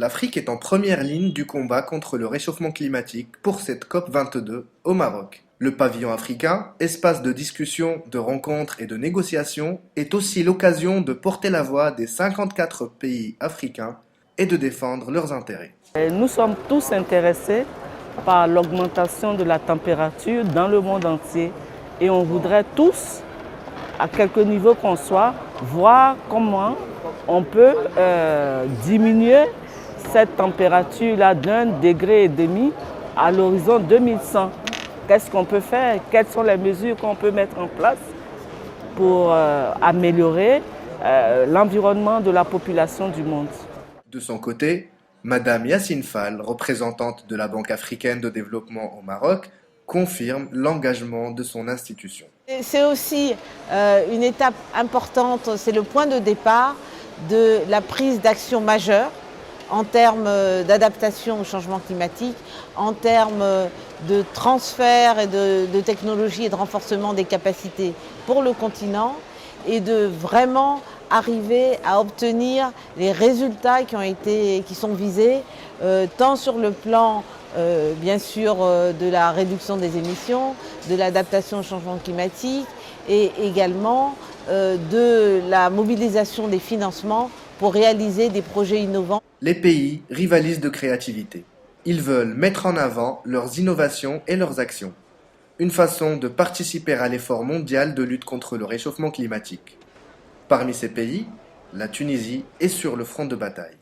l'Afrique est en première ligne du combat contre le réchauffement climatique pour cette COP22 au Maroc. Le pavillon africain, espace de discussion, de rencontres et de négociations, est aussi l'occasion de porter la voix des 54 pays africains et de défendre leurs intérêts. Nous sommes tous intéressés par l'augmentation de la température dans le monde entier et on voudrait tous, à quelque niveau qu'on soit, voir comment on peut diminuer cette température-là d'1,5 degré à l'horizon 2100. Qu'est-ce qu'on peut faire? Quelles sont les mesures qu'on peut mettre en place pour améliorer l'environnement de la population du monde? De son côté, Madame Yassine Fall, représentante de la Banque africaine de développement au Maroc, confirme l'engagement de son institution. C'est aussi une étape importante, c'est le point de départ de la prise d'action majeure en termes d'adaptation au changement climatique, en termes de transfert et de technologie et de renforcement des capacités pour le continent et de vraiment arriver à obtenir les résultats qui sont visés, tant sur le plan bien sûr de la réduction des émissions, de l'adaptation au changement climatique et également de la mobilisation des financements pour réaliser des projets innovants. Les pays rivalisent de créativité. Ils veulent mettre en avant leurs innovations et leurs actions. Une façon de participer à l'effort mondial de lutte contre le réchauffement climatique. Parmi ces pays, la Tunisie est sur le front de bataille.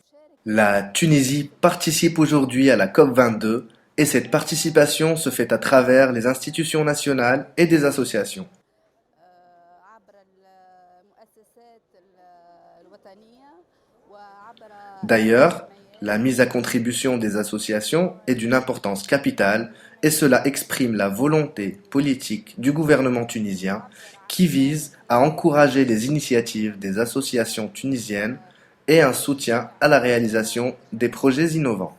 La Tunisie participe aujourd'hui à la COP22 et cette participation se fait à travers les institutions nationales et des associations. D'ailleurs, la mise à contribution des associations est d'une importance capitale et cela exprime la volonté politique du gouvernement tunisien qui vise à encourager les initiatives des associations tunisiennes et un soutien à la réalisation des projets innovants.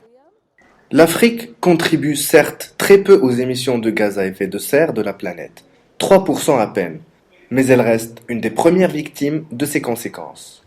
L'Afrique contribue certes très peu aux émissions de gaz à effet de serre de la planète, 3% à peine, mais elle reste une des premières victimes de ces conséquences.